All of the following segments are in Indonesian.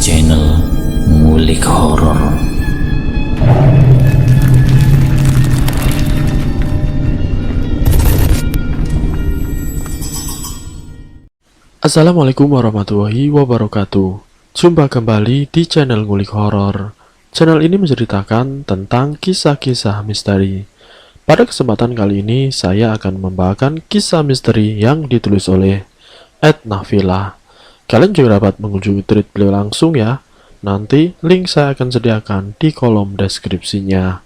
channel Ngulik Horor. Assalamualaikum warahmatullahi wabarakatuh. Jumpa kembali di channel Ngulik Horor. Channel ini menceritakan tentang kisah-kisah misteri. Pada kesempatan kali ini saya akan membawakan kisah misteri yang ditulis oleh Ed Nafila. Kalian juga dapat mengunjungi tweet beliau langsung ya. Nanti link saya akan sediakan di kolom deskripsinya.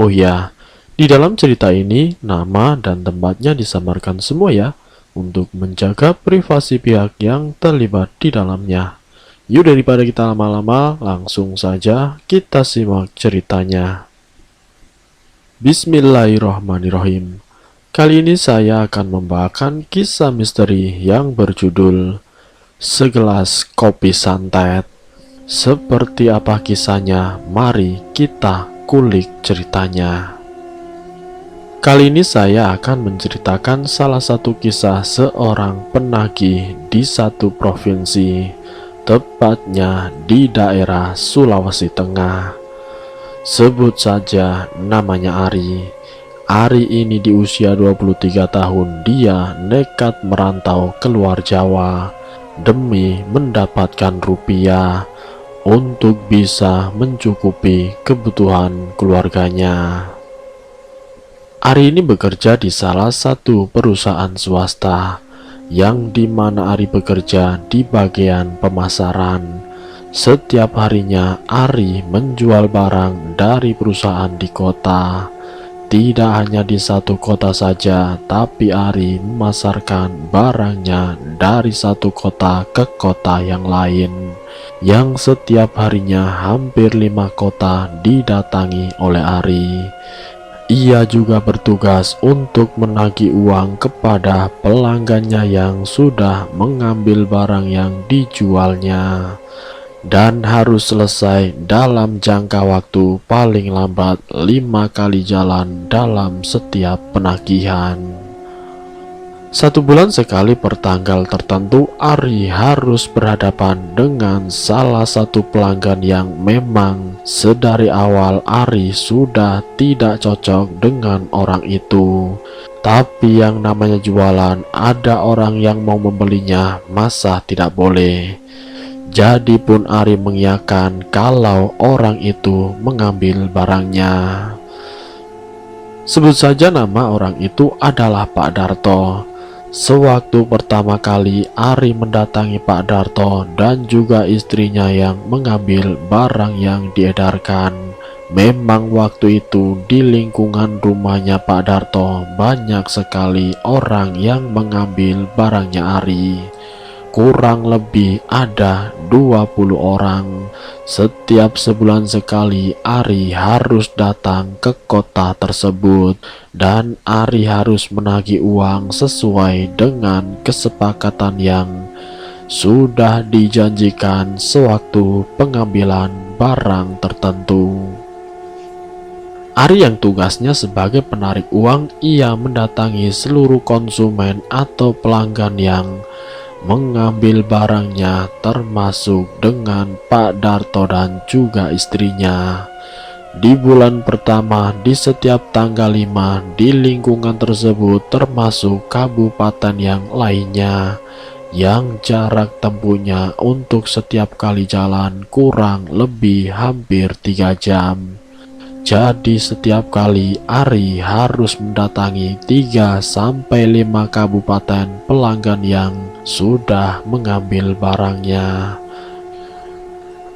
Oh ya, di dalam cerita ini nama dan tempatnya disamarkan semua ya, untuk menjaga privasi pihak yang terlibat di dalamnya. Yuk daripada kita lama-lama, langsung saja kita simak ceritanya. Bismillahirrahmanirrahim. Kali ini saya akan membawakan kisah misteri yang berjudul Segelas Kopi Santet. Seperti apa kisahnya? Mari kita kulik ceritanya. Kali ini saya akan menceritakan salah satu kisah seorang penagih di satu provinsi, tepatnya di daerah Sulawesi Tengah. Sebut saja namanya Ari. Ari ini di usia 23 tahun dia nekat merantau keluar Jawa demi mendapatkan rupiah untuk bisa mencukupi kebutuhan keluarganya. Ari ini bekerja di salah satu perusahaan swasta, yang dimana Ari bekerja di bagian pemasaran. Setiap harinya Ari menjual barang dari perusahaan di kota. Tidak hanya di satu kota saja, tapi Ari memasarkan barangnya dari satu kota ke kota yang lain, yang setiap harinya hampir 5 kota didatangi oleh Ari. Ia juga bertugas untuk menagih uang kepada pelanggannya yang sudah mengambil barang yang dijualnya, dan harus selesai dalam jangka waktu paling lambat 5 kali jalan dalam setiap penagihan. 1 bulan sekali per tanggal tertentu Ari harus berhadapan dengan salah satu pelanggan yang memang sedari awal Ari sudah tidak cocok dengan orang itu. Tapi yang namanya jualan, ada orang yang mau membelinya, masa tidak boleh. Jadi pun Ari mengiyakan kalau orang itu mengambil barangnya. Sebut saja nama orang itu adalah Pak Darto. Sewaktu pertama kali Ari mendatangi Pak Darto dan juga istrinya yang mengambil barang yang diedarkan, memang waktu itu di lingkungan rumahnya Pak Darto banyak sekali orang yang mengambil barangnya Ari. Kurang lebih ada 20 orang. Setiap sebulan sekali Ari harus datang ke kota tersebut, dan Ari harus menagih uang sesuai dengan kesepakatan yang sudah dijanjikan sewaktu pengambilan barang tertentu. Ari yang tugasnya sebagai penarik uang, ia mendatangi seluruh konsumen atau pelanggan yang mengambil barangnya, termasuk dengan Pak Darto dan juga istrinya. Di bulan pertama, di setiap tanggal 5 di lingkungan tersebut, termasuk kabupaten yang lainnya, yang jarak tempuhnya untuk setiap kali jalan kurang lebih hampir 3 jam. Jadi setiap kali Ari harus mendatangi 3-5 kabupaten pelanggan yang sudah mengambil barangnya.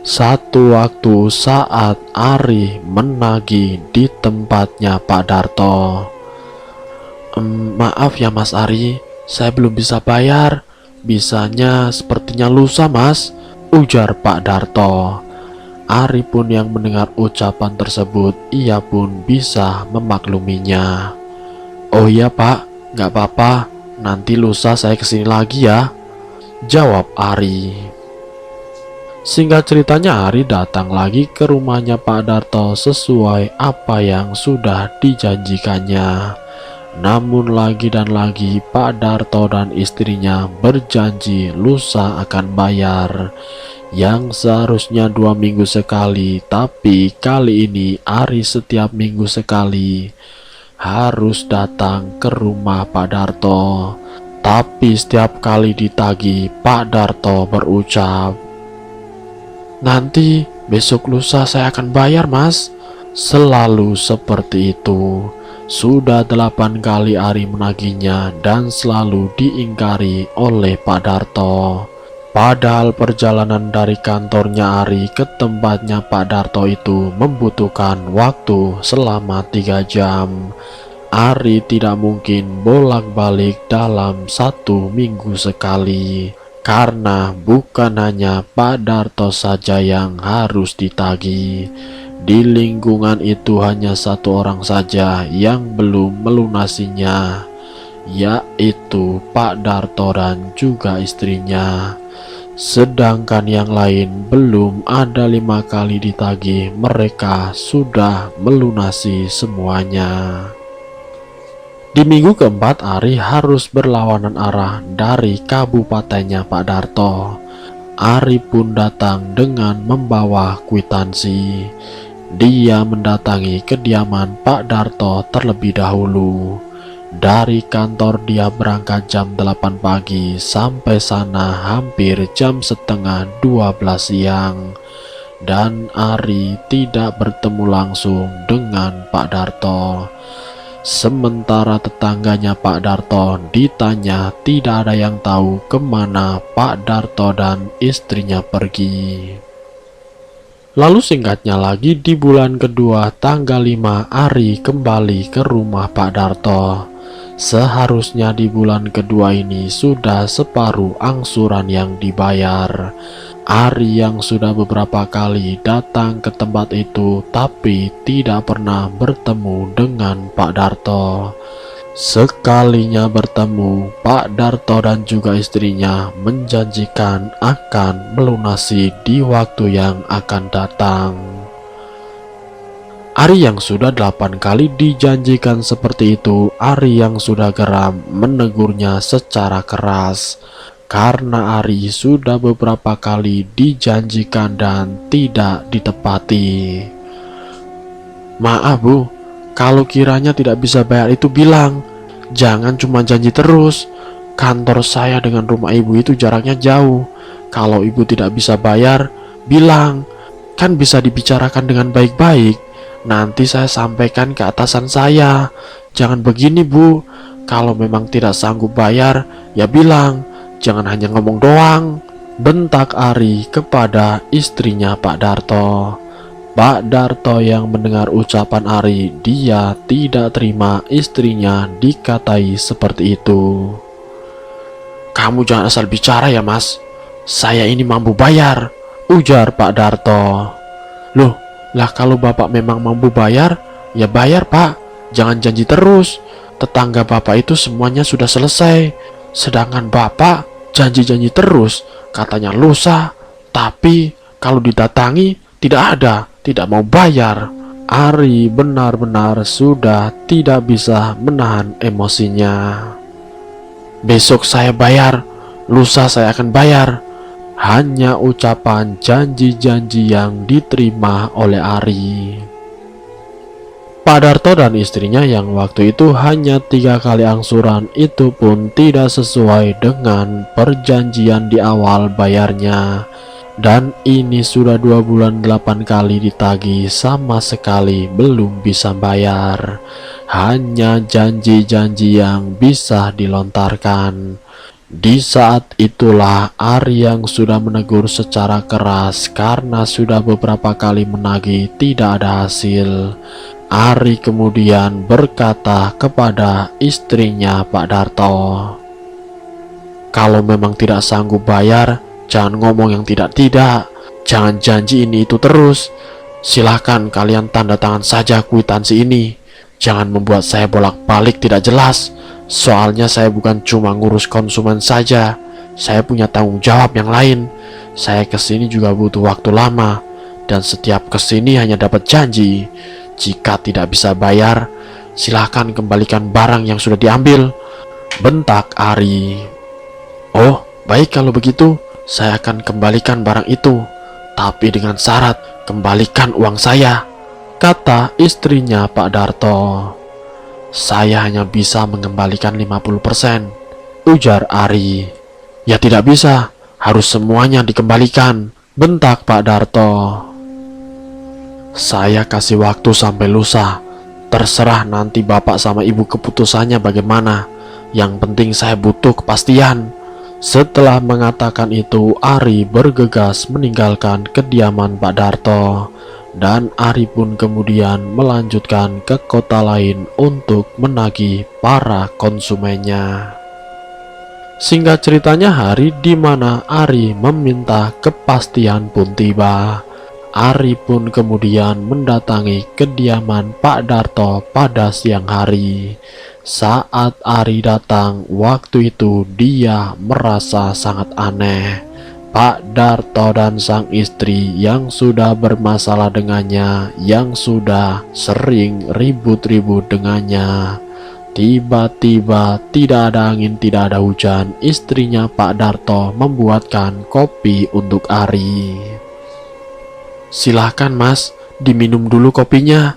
Satu waktu saat Ari menagih di tempatnya Pak Darto. Maaf ya Mas Ari, saya belum bisa bayar. Bisanya sepertinya lusa Mas, ujar Pak Darto. Ari pun yang mendengar ucapan tersebut, ia pun bisa memakluminya. Oh iya Pak, nggak apa-apa, nanti lusa saya kesini lagi ya, jawab Ari. Singkat ceritanya, Ari datang lagi ke rumahnya Pak Darto sesuai apa yang sudah dijanjikannya. Namun lagi dan lagi Pak Darto dan istrinya berjanji lusa akan bayar. yang seharusnya 2 minggu sekali, tapi kali ini Ari setiap minggu sekali harus datang ke rumah Pak Darto. Tapi setiap kali ditagih, Pak Darto berucap, "Nanti besok lusa saya akan bayar, Mas." Selalu seperti itu. Sudah 8 kali Ari menagihnya dan selalu diingkari oleh Pak Darto. Padahal perjalanan dari kantornya Ari ke tempatnya Pak Darto itu membutuhkan waktu selama 3 jam. Ari tidak mungkin bolak-balik dalam 1 minggu sekali. Karena bukan hanya Pak Darto saja yang harus ditagih. Di lingkungan itu hanya 1 orang saja yang belum melunasinya, yaitu Pak Darto dan juga istrinya. Sedangkan yang lain belum ada 5 kali ditagih, mereka sudah melunasi semuanya. Di minggu keempat, Ari harus berlawanan arah dari kabupatennya Pak Darto. Ari pun datang dengan membawa kwitansi. Dia mendatangi kediaman Pak Darto terlebih dahulu. Dari kantor dia berangkat jam 8 pagi, sampai sana hampir jam setengah 12 siang. Dan Ari tidak bertemu langsung dengan Pak Darto. Sementara tetangganya Pak Darto ditanya, tidak ada yang tahu kemana Pak Darto dan istrinya pergi. Lalu singkatnya lagi, di bulan kedua tanggal 5 Ari kembali ke rumah Pak Darto. Seharusnya di bulan kedua ini sudah separuh angsuran yang dibayar. Ari yang sudah beberapa kali datang ke tempat itu tapi tidak pernah bertemu dengan Pak Darto. Sekalinya bertemu, Pak Darto dan juga istrinya menjanjikan akan melunasi di waktu yang akan datang. Ari yang sudah 8 kali dijanjikan seperti itu, Ari yang sudah geram menegurnya secara keras. Karena Ari sudah beberapa kali dijanjikan dan tidak ditepati. "Maaf Bu, kalau kiranya tidak bisa bayar itu bilang. Jangan cuma janji terus. Kantor saya dengan rumah ibu itu jaraknya jauh. Kalau ibu tidak bisa bayar, bilang. Kan bisa dibicarakan dengan baik-baik. Nanti saya sampaikan ke atasan saya. Jangan begini Bu. Kalau memang tidak sanggup bayar, ya bilang. Jangan hanya ngomong doang." Bentak Ari kepada istrinya Pak Darto. Pak Darto yang mendengar ucapan Ari, dia tidak terima istrinya dikatai seperti itu. "Kamu jangan asal bicara ya Mas. Saya ini mampu bayar," ujar Pak Darto. "Loh, lah kalau Bapak memang mampu bayar, ya bayar Pak. Jangan janji terus. Tetangga Bapak itu semuanya sudah selesai. Sedangkan Bapak janji-janji terus, katanya lusa, tapi kalau didatangi tidak ada, tidak mau bayar." Ari benar-benar sudah tidak bisa menahan emosinya. "Besok saya bayar, lusa saya akan bayar." Hanya ucapan janji-janji yang diterima oleh Ari. Pak Darto dan istrinya yang waktu itu hanya 3 kali angsuran itu pun tidak sesuai dengan perjanjian di awal bayarnya. Dan ini sudah 2 bulan 8 kali ditagih, sama sekali belum bisa bayar. Hanya janji-janji yang bisa dilontarkan. Di saat itulah Ari yang sudah menegur secara keras karena sudah beberapa kali menagih tidak ada hasil. Ari kemudian berkata kepada istrinya Pak Darto, "Kalau memang tidak sanggup bayar, jangan ngomong yang tidak-tidak. Jangan janji ini itu terus. Silahkan kalian tanda tangan saja kwitansi ini. Jangan membuat saya bolak-balik tidak jelas. Soalnya saya bukan cuma ngurus konsumen saja. Saya punya tanggung jawab yang lain. Saya kesini juga butuh waktu lama. Dan setiap kesini hanya dapat janji. Jika tidak bisa bayar, silahkan kembalikan barang yang sudah diambil," bentak Ari. "Oh, baik kalau begitu. saya akan kembalikan barang itu, tapi dengan syarat kembalikan uang saya, kata istrinya Pak Darto. Saya hanya bisa mengembalikan 50%, ujar Ari. Ya tidak bisa, harus semuanya dikembalikan, bentak Pak Darto. Saya kasih waktu sampai lusa, terserah nanti bapak sama ibu keputusannya bagaimana. Yang penting saya butuh kepastian. Setelah mengatakan itu, Ari bergegas meninggalkan kediaman Pak Darto. Dan Ari pun kemudian melanjutkan ke kota lain untuk menagih para konsumennya. Singkat ceritanya, hari di mana Ari meminta kepastian pun tiba. Ari pun kemudian mendatangi kediaman Pak Darto pada siang hari. Saat Ari datang, waktu itu dia merasa sangat aneh. Pak Darto dan sang istri yang sudah bermasalah dengannya, yang sudah sering ribut-ribut dengannya, tiba-tiba tidak ada angin, tidak ada hujan, istrinya Pak Darto membuatkan kopi untuk Ari. Silahkan mas, diminum dulu kopinya.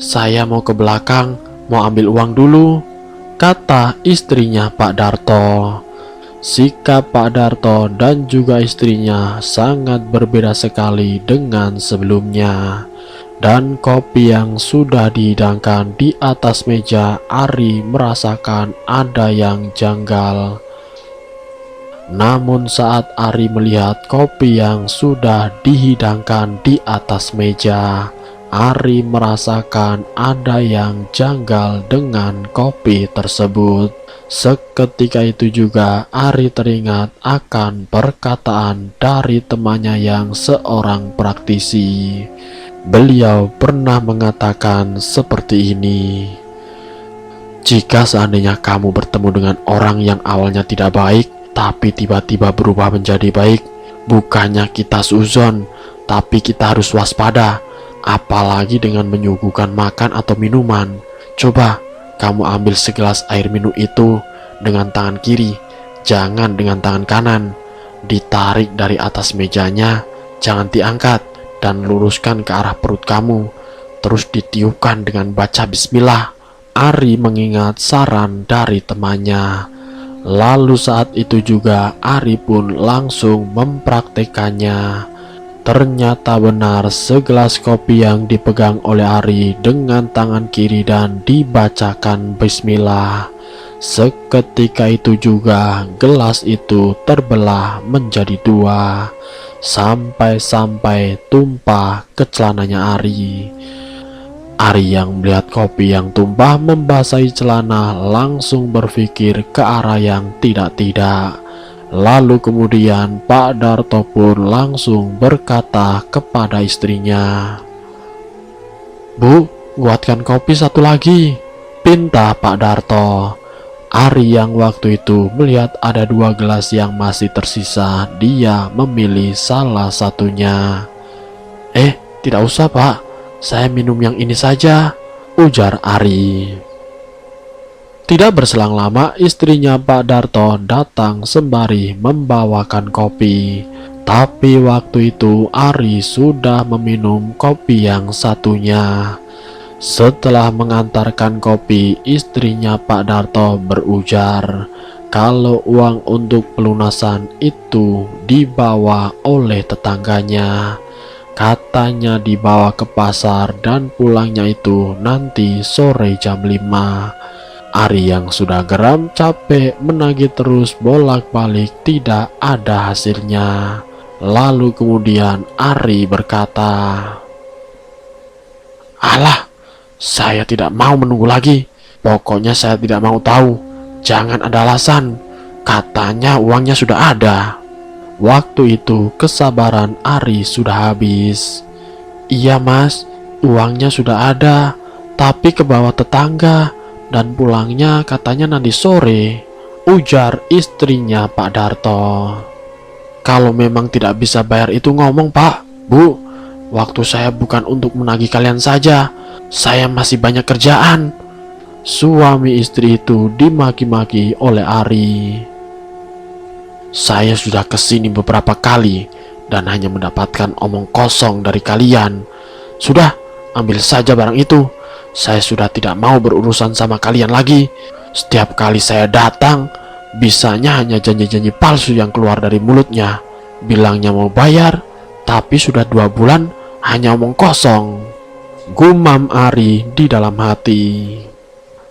Saya mau ke belakang, mau ambil uang dulu, kata istrinya Pak Darto. Sikap Pak Darto dan juga istrinya sangat berbeda sekali dengan sebelumnya. Dan kopi yang sudah dihidangkan di atas meja, Ari merasakan ada yang janggal. Namun saat Ari melihat kopi yang sudah dihidangkan di atas meja, Ari merasakan ada yang janggal dengan kopi tersebut. Seketika itu juga Ari teringat akan perkataan dari temannya yang seorang praktisi. Beliau pernah mengatakan seperti ini. Jika seandainya kamu bertemu dengan orang yang awalnya tidak baik, tapi tiba-tiba berubah menjadi baik, bukannya kita suzon, tapi kita harus waspada. Apalagi dengan menyuguhkan makan atau minuman. Coba kamu ambil segelas air minum itu dengan tangan kiri, jangan dengan tangan kanan. Ditarik dari atas mejanya, jangan diangkat, dan luruskan ke arah perut kamu. Terus ditiupkan dengan baca bismillah. Ari mengingat saran dari temannya. Lalu saat itu juga Ari pun langsung mempraktekannya. Ternyata benar, segelas kopi yang dipegang oleh Ari dengan tangan kiri dan dibacakan bismillah. Seketika itu juga gelas itu terbelah menjadi dua, sampai-sampai tumpah ke celananya Ari. Ari yang melihat kopi yang tumpah membasahi celana langsung berpikir ke arah yang tidak-tidak. Lalu kemudian Pak Darto pun langsung berkata kepada istrinya, "Bu, buatkan kopi satu lagi," pinta Pak Darto. Ari yang waktu itu melihat ada dua gelas yang masih tersisa, dia memilih salah satunya. Tidak usah pak, saya minum yang ini saja," ujar Ari. Tidak berselang lama, istrinya Pak Darto datang sembari membawakan kopi. Tapi waktu itu Ari sudah meminum kopi yang satunya. Setelah mengantarkan kopi, istrinya Pak Darto berujar kalau uang untuk pelunasan itu dibawa oleh tetangganya. Katanya dibawa ke pasar dan pulangnya itu nanti sore jam 5. Ari yang sudah geram capek menagih terus bolak-balik tidak ada hasilnya. Lalu kemudian Ari berkata, "Alah, saya tidak mau menunggu lagi. Pokoknya saya tidak mau tahu. Jangan ada alasan. Katanya uangnya sudah ada." Waktu itu kesabaran Ari sudah habis. "Iya mas, uangnya sudah ada, tapi ke bawah tetangga. Dan pulangnya katanya nanti sore," ujar istrinya Pak Darto. "Kalau memang tidak bisa bayar itu ngomong pak, bu. Waktu saya bukan untuk menagih kalian saja. Saya masih banyak kerjaan." Suami istri itu dimaki-maki oleh Ari. Saya sudah kesini beberapa kali dan hanya mendapatkan omong kosong dari kalian. Sudah, ambil saja barang itu. Saya sudah tidak mau berurusan sama kalian lagi. Setiap kali saya datang, bisanya hanya janji-janji palsu yang keluar dari mulutnya. Bilangnya mau bayar, tapi sudah 2 bulan hanya omong kosong. Gumam Ari di dalam hati.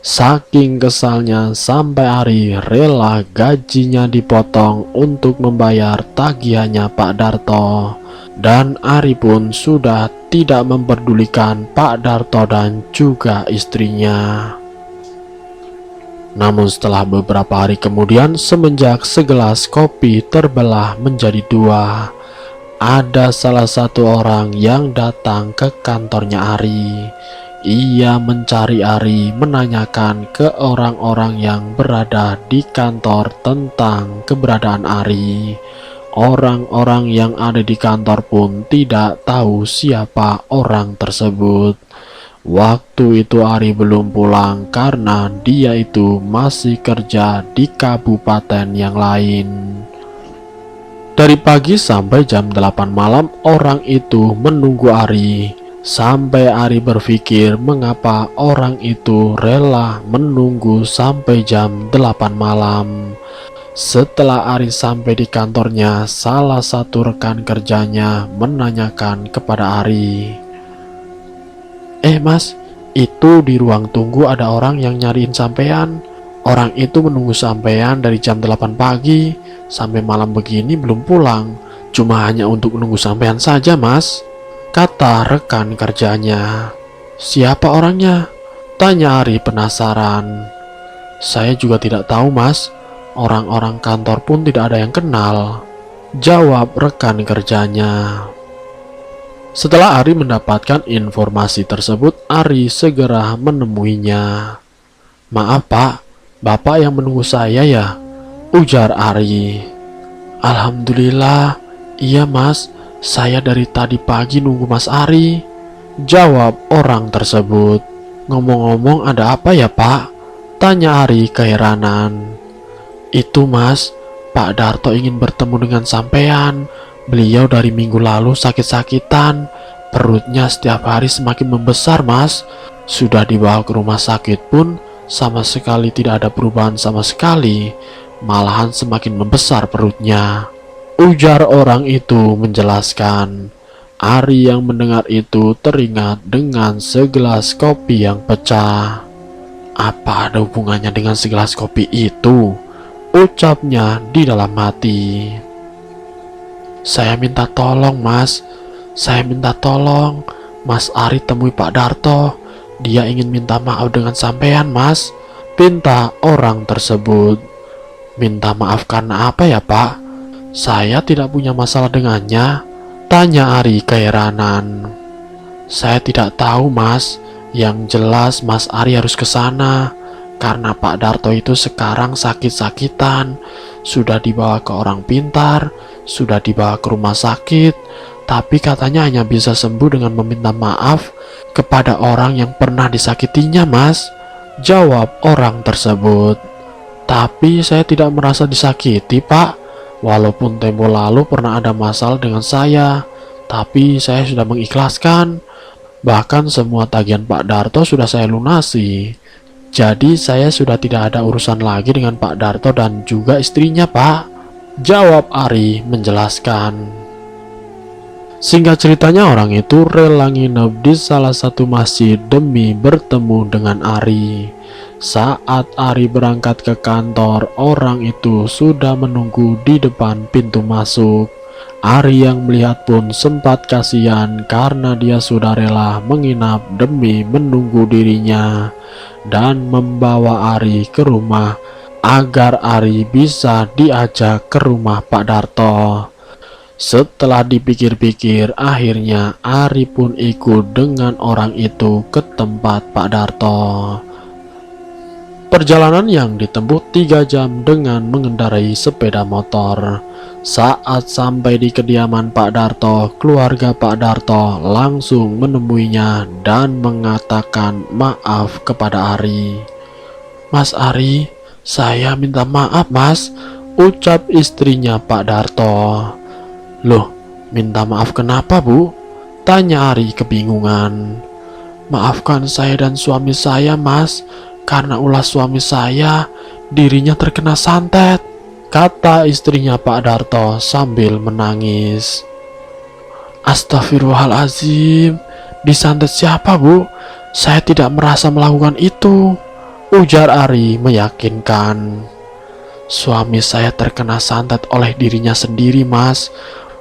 Saking kesalnya sampai Ari rela gajinya dipotong untuk membayar tagihannya Pak Darto. Dan Ari pun sudah tidak memperdulikan Pak Darto dan juga istrinya. Namun setelah beberapa hari kemudian, semenjak segelas kopi terbelah menjadi 2, ada salah satu orang yang datang ke kantornya Ari. Ia mencari Ari, menanyakan ke orang-orang yang berada di kantor tentang keberadaan Ari. Orang-orang yang ada di kantor pun tidak tahu siapa orang tersebut. Waktu itu Ari belum pulang karena dia itu masih kerja di kabupaten yang lain. Dari pagi sampai jam 8 malam orang itu menunggu Ari. Sampai Ari berpikir mengapa orang itu rela menunggu sampai jam 8 malam. Setelah Ari sampai di kantornya, salah satu rekan kerjanya menanyakan kepada Ari, Mas, itu di ruang tunggu ada orang yang nyariin sampean. Orang itu menunggu sampean dari jam 8 pagi sampai malam begini belum pulang. Cuma hanya untuk menunggu sampean saja, Mas, kata rekan kerjanya. Siapa orangnya? Tanya Ari penasaran. Saya juga tidak tahu, Mas. Orang-orang kantor pun tidak ada yang kenal, jawab rekan kerjanya. Setelah Ari mendapatkan informasi tersebut, Ari segera menemuinya. Maaf Pak, Bapak yang menunggu saya ya? Ujar Ari. Alhamdulillah, iya Mas, saya dari tadi pagi nunggu Mas Ari, jawab orang tersebut. Ngomong-ngomong ada apa ya Pak? Tanya Ari keheranan. Itu Mas, Pak Darto ingin bertemu dengan sampean. Beliau dari minggu lalu sakit-sakitan. Perutnya setiap hari semakin membesar Mas. Sudah dibawa ke rumah sakit pun sama sekali tidak ada perubahan sama sekali. Malahan semakin membesar perutnya, ujar orang itu menjelaskan. Ari yang mendengar itu teringat dengan segelas kopi yang pecah. Apa ada hubungannya dengan segelas kopi itu? Ucapnya di dalam hati. Saya minta tolong Mas, saya minta tolong. Mas Ari temui Pak Darto. Dia ingin minta maaf dengan sampean Mas, pinta orang tersebut. Minta maaf karena apa ya Pak? Saya tidak punya masalah dengannya, tanya Ari keheranan. Saya tidak tahu Mas, yang jelas Mas Ari harus ke sana. Karena Pak Darto itu sekarang sakit-sakitan, sudah dibawa ke orang pintar, sudah dibawa ke rumah sakit, tapi katanya hanya bisa sembuh dengan meminta maaf kepada orang yang pernah disakitinya Mas, jawab orang tersebut. Tapi saya tidak merasa disakiti Pak, walaupun tempo lalu pernah ada masalah dengan saya, tapi saya sudah mengikhlaskan. Bahkan semua tagihan Pak Darto sudah saya lunasi. Jadi saya sudah tidak ada urusan lagi dengan Pak Darto dan juga istrinya Pak, jawab Ari menjelaskan. Singkat ceritanya orang itu rela nginep di salah satu masjid demi bertemu dengan Ari. Saat Ari berangkat ke kantor, orang itu sudah menunggu di depan pintu masuk. Ari yang melihat pun sempat kasihan karena dia sudah rela menginap demi menunggu dirinya dan membawa Ari ke rumah agar Ari bisa diajak ke rumah Pak Darto. Setelah dipikir-pikir, akhirnya Ari pun ikut dengan orang itu ke tempat Pak Darto. Perjalanan yang ditempuh 3 jam dengan mengendarai sepeda motor. Saat sampai di kediaman Pak Darto, keluarga Pak Darto langsung menemuinya dan mengatakan maaf kepada Ari. Mas Ari, saya minta maaf Mas. ucap istrinya Pak Darto. Loh, minta maaf kenapa Bu? Tanya Ari kebingungan. Maafkan saya dan suami saya Mas, karena ulah suami saya, dirinya terkena santet, kata istrinya Pak Darto sambil menangis. Astagfirullahalazim, disantet siapa Bu? Saya tidak merasa melakukan itu, ujar Ari meyakinkan. Suami saya terkena santet oleh dirinya sendiri Mas.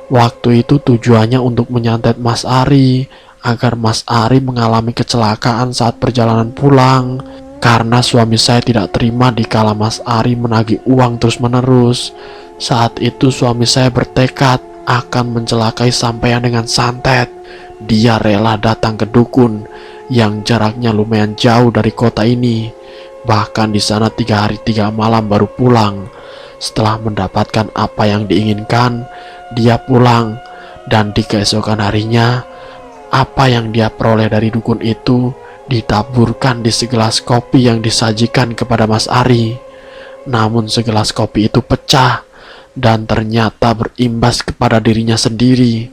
Waktu itu tujuannya untuk menyantet Mas Ari, agar Mas Ari mengalami kecelakaan saat perjalanan pulang. Karena suami saya tidak terima dikala Mas Ari menagih uang terus-menerus. Saat itu suami saya bertekad akan mencelakai sampean dengan santet. Dia rela datang ke dukun yang jaraknya lumayan jauh dari kota ini. Bahkan di sana 3 hari 3 malam baru pulang. Setelah mendapatkan apa yang diinginkan, dia pulang. Dan di keesokan harinya, apa yang dia peroleh dari dukun itu ditaburkan di segelas kopi yang disajikan kepada Mas Ari. Namun segelas kopi itu pecah dan ternyata berimbas kepada dirinya sendiri.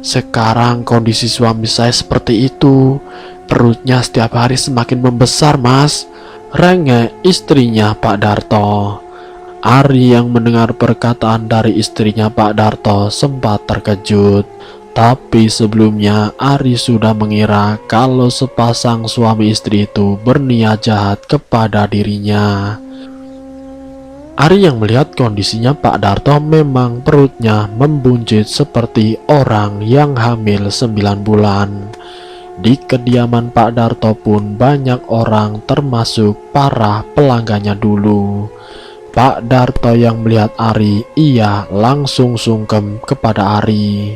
Sekarang kondisi suami saya seperti itu. Perutnya setiap hari semakin membesar Mas, rengek istrinya Pak Darto. Ari yang mendengar perkataan dari istrinya Pak Darto sempat terkejut. Tapi sebelumnya Ari sudah mengira kalau sepasang suami istri itu berniat jahat kepada dirinya. Ari yang melihat kondisinya Pak Darto memang perutnya membuncit seperti orang yang hamil 9 bulan. Di kediaman Pak Darto pun banyak orang termasuk para pelanggannya dulu. Pak Darto yang melihat Ari, ia langsung sungkem kepada Ari.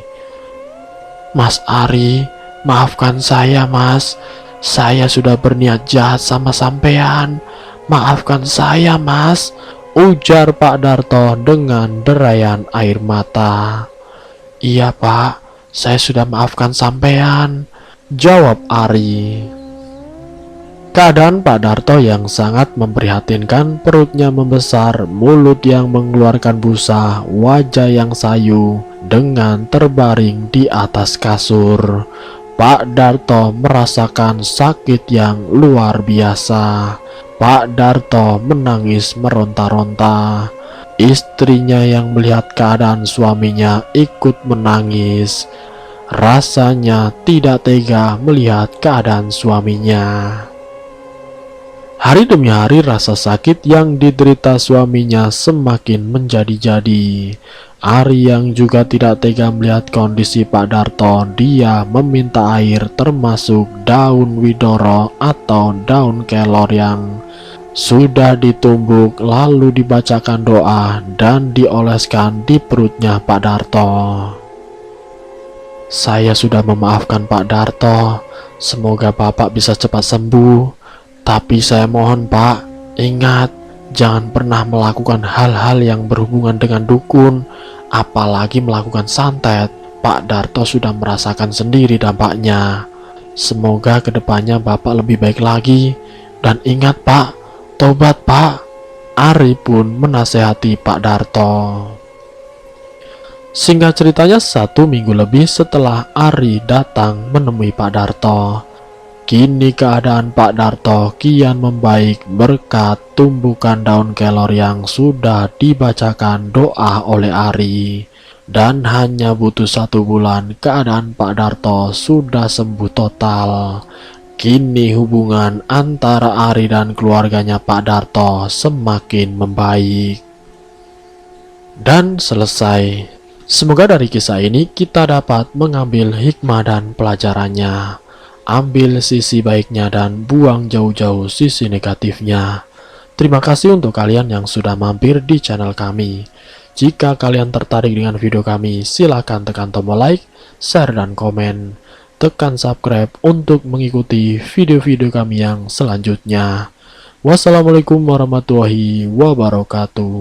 Mas Ari, maafkan saya Mas. Saya sudah berniat jahat sama sampean. Maafkan saya Mas, ujar Pak Darto dengan derayan air mata. Iya Pak, saya sudah maafkan sampean, jawab Ari. Keadaan Pak Darto yang sangat memprihatinkan, perutnya membesar, mulut yang mengeluarkan busa, wajah yang sayu, dengan terbaring di atas kasur. Pak Darto merasakan sakit yang luar biasa. Pak Darto menangis meronta-ronta. Istrinya yang melihat keadaan suaminya ikut menangis. Rasanya tidak tega melihat keadaan suaminya. Hari demi hari rasa sakit yang diderita suaminya semakin menjadi-jadi. Ari yang juga tidak tega melihat kondisi Pak Darto, dia meminta air termasuk daun widoro atau daun kelor yang sudah ditumbuk lalu dibacakan doa dan dioleskan di perutnya Pak Darto. Saya sudah memaafkan Pak Darto, semoga Bapak bisa cepat sembuh. Tapi saya mohon Pak, ingat, jangan pernah melakukan hal-hal yang berhubungan dengan dukun, apalagi melakukan santet. Pak Darto sudah merasakan sendiri dampaknya. Semoga kedepannya Bapak lebih baik lagi. Dan ingat Pak, tobat Pak. Ari pun menasehati Pak Darto. Singkat ceritanya 1 minggu lebih setelah Ari datang menemui Pak Darto, kini keadaan Pak Darto kian membaik berkat tumbukan daun kelor yang sudah dibacakan doa oleh Ari. Dan hanya butuh 1 bulan keadaan Pak Darto sudah sembuh total. Kini hubungan antara Ari dan keluarganya Pak Darto semakin membaik. Dan selesai. Semoga dari kisah ini kita dapat mengambil hikmah dan pelajarannya. Ambil sisi baiknya dan buang jauh-jauh sisi negatifnya. Terima kasih untuk kalian yang sudah mampir di channel kami. Jika kalian tertarik dengan video kami, silakan tekan tombol like, share, dan komen. Tekan subscribe untuk mengikuti video-video kami yang selanjutnya. Wassalamualaikum warahmatullahi wabarakatuh.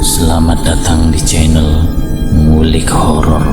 Selamat datang di channel Ngulik Horor.